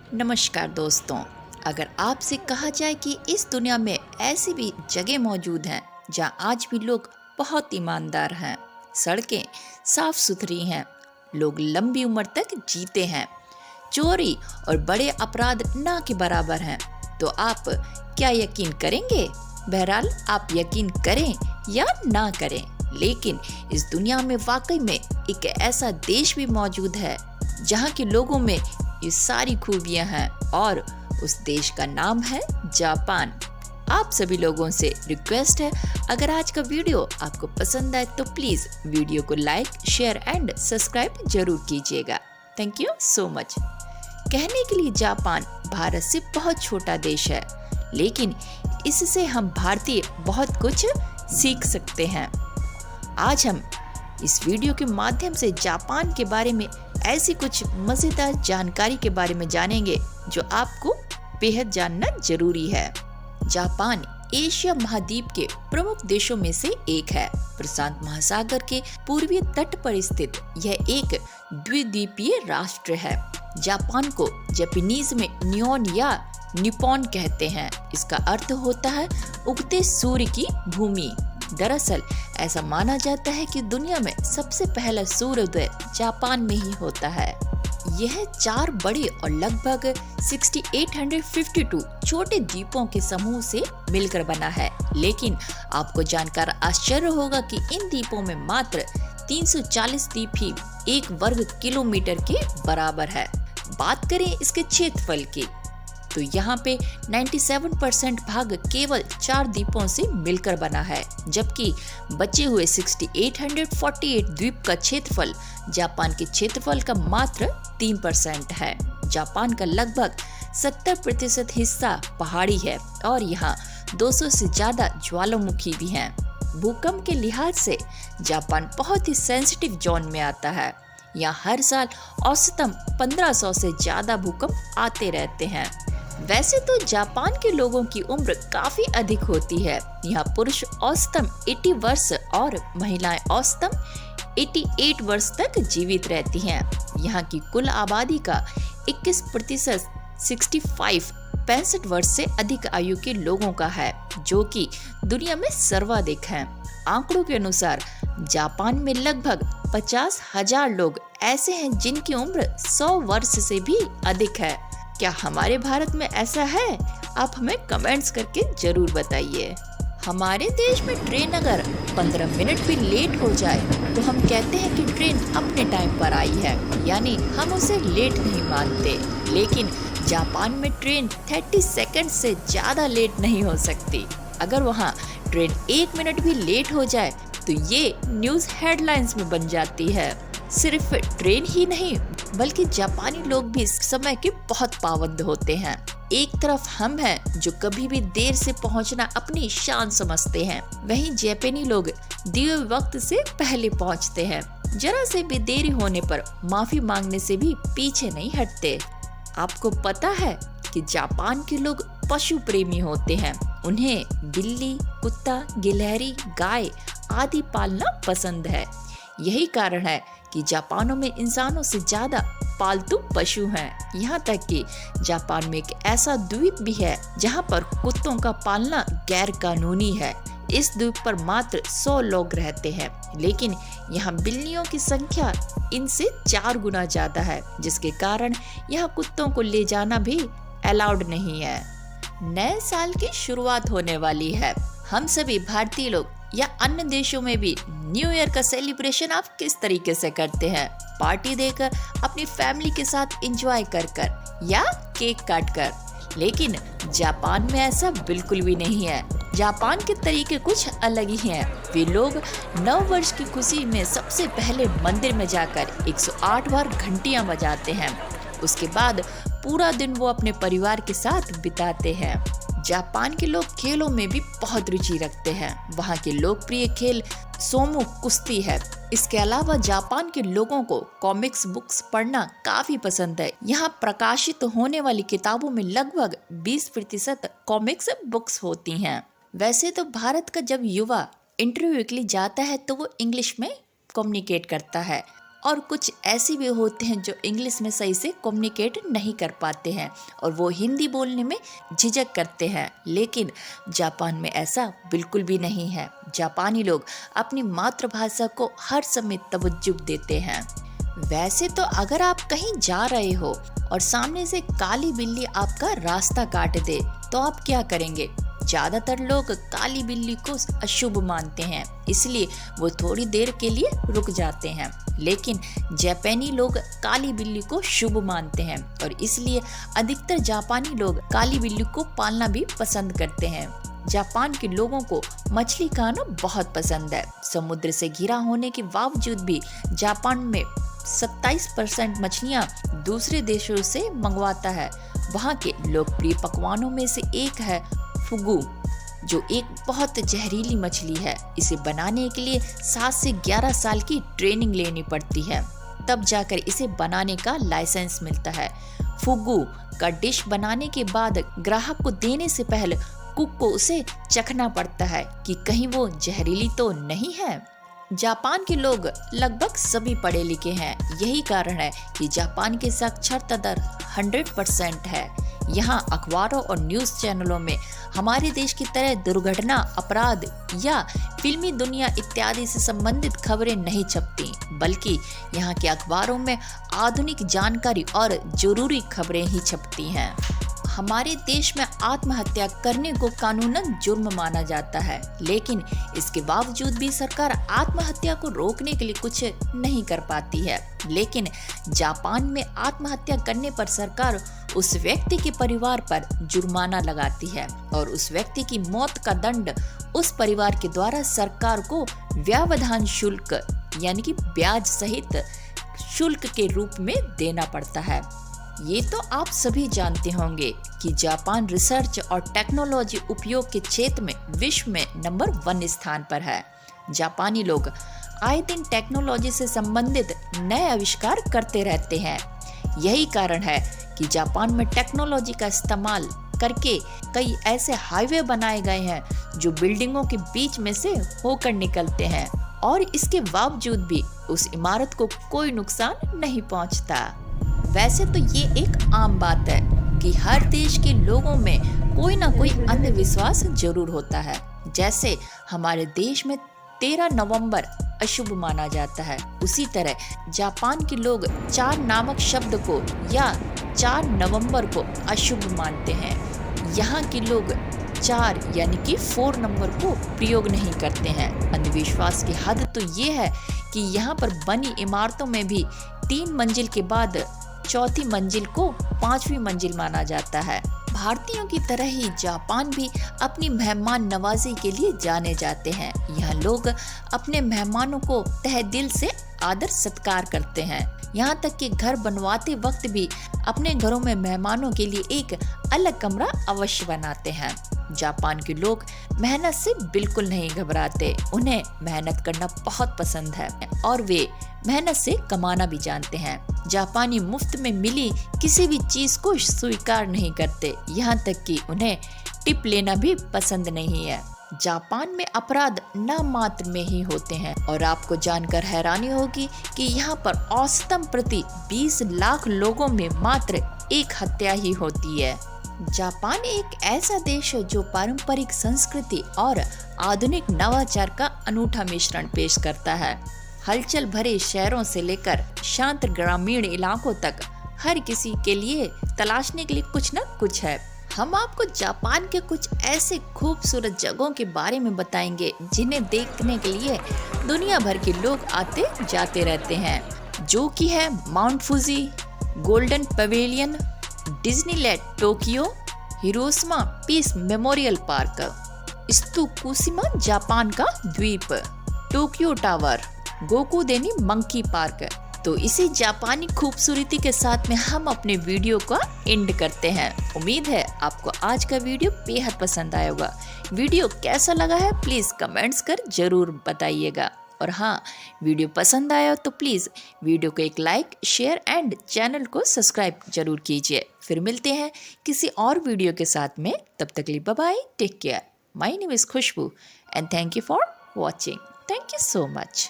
नमस्कार दोस्तों। अगर आपसे कहा जाए कि इस दुनिया में ऐसी भी जगह मौजूद हैं जहां आज भी लोग बहुत ईमानदार हैं, सड़कें साफ सुथरी हैं, लोग लंबी उम्र तक जीते हैं, चोरी और बड़े अपराध ना के बराबर हैं, तो आप क्या यकीन करेंगे? बहरहाल आप यकीन करें या ना करें, लेकिन इस दुनिया में वाकई में एक ऐसा देश भी मौजूद है जहाँ के लोगों में ये सारी खूबियां हैं और उस देश का नाम है जापान। आप सभी लोगों से रिक्वेस्ट है, अगर आज का वीडियो आपको पसंद आए तो प्लीज वीडियो को लाइक, शेयर एंड सब्सक्राइब जरूर कीजिएगा। Thank you so much. कहने के लिए जापान भारत से बहुत छोटा देश है, लेकिन इससे हम भारतीय बहुत कुछ सीख सकते हैं। आज हम इस वीडियो के माध्यम से जापान के बारे में ऐसी कुछ मजेदार जानकारी के बारे में जानेंगे जो आपको बेहद जानना जरूरी है। जापान एशिया महाद्वीप के प्रमुख देशों में से एक है। प्रशांत महासागर के पूर्वी तट पर स्थित यह एक द्विद्वीपीय राष्ट्र है। जापान को जापानीज में नियोन या निप्पॉन कहते हैं। इसका अर्थ होता है उगते सूर्य की भूमि। दरअसल ऐसा माना जाता है कि दुनिया में सबसे पहला सूर्योदय जापान में ही होता है। यह 4 बड़े और लगभग 6852 छोटे द्वीपों के समूह से मिलकर बना है, लेकिन आपको जानकर आश्चर्य होगा कि इन द्वीपों में मात्र 340 द्वीप ही 1 वर्ग किलोमीटर के बराबर है। बात करें इसके क्षेत्रफल की, तो यहाँ पे 97% भाग केवल 4 द्वीपों से मिलकर बना है, जबकि बचे हुए 6848 द्वीप का क्षेत्रफल जापान के क्षेत्रफल का मात्र 3% है। जापान का लगभग 70% हिस्सा पहाड़ी है और यहाँ 200 से ज्यादा ज्वालामुखी भी हैं। भूकंप के लिहाज से जापान बहुत ही सेंसिटिव जोन में आता है। यहाँ हर साल औसतन 1500 से ज्यादा भूकंप आते रहते हैं। वैसे तो जापान के लोगों की उम्र काफी अधिक होती है। यहाँ पुरुष औसतन 80 वर्ष और महिलाएं औसतन 88 वर्ष तक जीवित रहती हैं। यहाँ की कुल आबादी का 21% 65 वर्ष से अधिक आयु के लोगों का है, जो कि दुनिया में सर्वाधिक है। आंकड़ों के अनुसार जापान में लगभग 50,000 लोग ऐसे हैं जिनकी उम्र 100 वर्ष से भी अधिक है। क्या हमारे भारत में ऐसा है? आप हमें कमेंट्स करके जरूर बताइए। हमारे देश में ट्रेन अगर 15 मिनट भी लेट हो जाए तो हम कहते हैं कि ट्रेन अपने टाइम पर आई है, यानी हम उसे लेट नहीं मानते। लेकिन जापान में ट्रेन 30 सेकंड से ज्यादा लेट नहीं हो सकती। अगर वहाँ ट्रेन 1 मिनट भी लेट हो जाए तो ये न्यूज़ हेडलाइंस में बन जाती है। सिर्फ ट्रेन ही नहीं बल्कि जापानी लोग भी समय के बहुत पाबंद होते हैं। एक तरफ हम हैं जो कभी भी देर से पहुंचना अपनी शान समझते हैं, वहीं जापानी लोग दिए वक्त से पहले पहुंचते हैं। जरा से भी देरी होने पर माफी मांगने से भी पीछे नहीं हटते। आपको पता है कि जापान के लोग पशु प्रेमी होते हैं। उन्हें बिल्ली, कुत्ता, गिलहरी, गाय आदि पालना पसंद है। यही कारण है कि जापानों में इंसानों से ज्यादा पालतू पशु हैं। यहाँ तक कि जापान में एक ऐसा द्वीप भी है जहाँ पर कुत्तों का पालना गैर कानूनी है। इस द्वीप पर मात्र 100 लोग रहते हैं, लेकिन यहाँ बिल्लियों की संख्या इनसे 4 गुना ज्यादा है, जिसके कारण यहाँ कुत्तों को ले जाना भी अलाउड नहीं है। नए साल की शुरुआत होने वाली है। हम सभी भारतीय लोग या अन्य देशों में भी न्यू ईयर का सेलिब्रेशन आप किस तरीके से करते हैं? पार्टी देकर, अपनी फैमिली के साथ एंजॉय कर कर या केक काट कर? लेकिन जापान में ऐसा बिल्कुल भी नहीं है। जापान के तरीके कुछ अलग ही हैं। वे लोग नव वर्ष की खुशी में सबसे पहले मंदिर में जाकर 108 बार घंटियां बजाते हैं। उसके बाद पूरा दिन वो अपने परिवार के साथ बिताते हैं। जापान के लोग खेलों में भी बहुत रुचि रखते हैं। वहाँ के लोकप्रिय खेल सोमो कुश्ती है। इसके अलावा जापान के लोगों को कॉमिक्स बुक्स पढ़ना काफी पसंद है। यहाँ प्रकाशित होने वाली किताबों में लगभग 20% कॉमिक्स बुक्स होती हैं। वैसे तो भारत का जब युवा इंटरव्यू के लिए जाता है तो वो इंग्लिश में कम्युनिकेट करता है और कुछ ऐसे भी होते हैं जो इंग्लिश में सही से कम्युनिकेट नहीं कर पाते हैं और वो हिंदी बोलने में झिझक करते हैं। लेकिन जापान में ऐसा बिल्कुल भी नहीं है। जापानी लोग अपनी मातृभाषा को हर समय तवज्जो देते हैं। वैसे तो अगर आप कहीं जा रहे हो और सामने से काली बिल्ली आपका रास्ता काट दे तो आप क्या करेंगे? ज्यादातर लोग काली बिल्ली को अशुभ मानते हैं, इसलिए वो थोड़ी देर के लिए रुक जाते हैं। लेकिन जापानी लोग काली बिल्ली को शुभ मानते हैं और इसलिए अधिकतर जापानी लोग काली बिल्ली को पालना भी पसंद करते हैं। जापान के लोगों को मछली खाना बहुत पसंद है। समुद्र से घिरा होने के बावजूद भी जापान में 27% मछलियाँ दूसरे देशों से मंगवाता है। वहाँ के लोकप्रिय पकवानों में से एक है फुगु, जो एक बहुत जहरीली मछली है। इसे बनाने के लिए 7 से 11 साल की ट्रेनिंग लेनी पड़ती है, तब जाकर इसे बनाने का लाइसेंस मिलता है। फुगु का डिश बनाने के बाद ग्राहक को देने से पहले कुक को उसे चखना पड़ता है कि कहीं वो जहरीली तो नहीं है। जापान के लोग लगभग सभी पढ़े लिखे हैं। यही कारण है कि जापान की साक्षरता दर 100% है। यहाँ अखबारों और न्यूज़ चैनलों में हमारे देश की तरह दुर्घटना, अपराध या फिल्मी दुनिया इत्यादि से संबंधित खबरें नहीं छपती, बल्कि यहाँ के अखबारों में आधुनिक जानकारी और जरूरी खबरें ही छपती हैं। हमारे देश में आत्महत्या करने को कानूनन जुर्म माना जाता है, लेकिन इसके बावजूद भी सरकार आत्महत्या को रोकने के लिए कुछ नहीं कर पाती है। लेकिन जापान में आत्महत्या करने पर सरकार उस व्यक्ति के परिवार पर जुर्माना लगाती है और उस व्यक्ति की मौत का दंड उस परिवार के द्वारा सरकार को व्यवधान शुल्क यानी कि ब्याज सहित शुल्क के रूप में देना पड़ता है। ये तो आप सभी जानते होंगे कि जापान रिसर्च और टेक्नोलॉजी उपयोग के क्षेत्र में विश्व में नंबर 1 स्थान पर है। जापानी लोग आए दिन टेक्नोलॉजी से संबंधित नए आविष्कार करते रहते हैं। यही कारण है कि जापान में टेक्नोलॉजी का इस्तेमाल करके कई ऐसे हाईवे बनाए गए हैं जो बिल्डिंगों के बीच में से होकर निकलते हैं और इसके बावजूद भी उस इमारत को कोई नुकसान नहीं पहुंचता। वैसे तो ये एक आम बात है कि हर देश के लोगों में कोई ना कोई अंधविश्वास जरूर होता है। जैसे हमारे देश में 13 नवंबर अशुभ माना जाता है, उसी तरह जापान के लोग 4 नामक शब्द को या 4 नवंबर को अशुभ मानते हैं। यहाँ के लोग 4 यानी कि 4 नंबर को प्रयोग नहीं करते हैं। अंधविश्वास की हद तो ये है कि यहाँ पर बनी इमारतों में भी 3 मंजिल के बाद चौथी मंजिल को 5वीं मंजिल माना जाता है। भारतीयों की तरह ही जापान भी अपनी मेहमान नवाजी के लिए जाने जाते हैं। यहाँ लोग अपने मेहमानों को तहे दिल से आदर सत्कार करते हैं। यहाँ तक कि घर बनवाते वक्त भी अपने घरों में मेहमानों के लिए एक अलग कमरा अवश्य बनाते हैं। जापान के लोग मेहनत से बिल्कुल नहीं घबराते। उन्हें मेहनत करना बहुत पसंद है और वे मेहनत से कमाना भी जानते हैं। जापानी मुफ्त में मिली किसी भी चीज को स्वीकार नहीं करते, यहाँ तक कि उन्हें टिप लेना भी पसंद नहीं है। जापान में अपराध नाम मात्र में ही होते हैं और आपको जानकर हैरानी होगी कि यहाँ पर औसतन प्रति 20 लाख लोगों में मात्र 1 हत्या ही होती है। जापान एक ऐसा देश है जो पारंपरिक संस्कृति और आधुनिक नवाचार का अनूठा मिश्रण पेश करता है। हलचल भरे शहरों से लेकर शांत ग्रामीण इलाकों तक हर किसी के लिए तलाशने के लिए कुछ न कुछ है। हम आपको जापान के कुछ ऐसे खूबसूरत जगहों के बारे में बताएंगे जिन्हें देखने के लिए दुनिया भर के लोग आते जाते रहते हैं, जो कि है Mount Fuji, Golden Pavilion, Disneyland Tokyo, Hiroshima Peace Memorial Park, Itsukushima Japan का द्वीप, टोक्यो टावर, गोकुदेनी मंकी पार्क। तो इसी जापानी खूबसूरती के साथ में हम अपने वीडियो का एंड करते हैं। उम्मीद है आपको आज का वीडियो बेहद पसंद आया होगा। वीडियो कैसा लगा है प्लीज कमेंट्स कर जरूर बताइएगा। और हाँ, वीडियो पसंद आया तो प्लीज वीडियो को एक लाइक, शेयर एंड चैनल को सब्सक्राइब जरूर कीजिए। फिर मिलते हैं किसी और वीडियो के साथ में। तब तक लिए bye bye, take care. My name is Khushboo and thank you for watching. Thank you so much.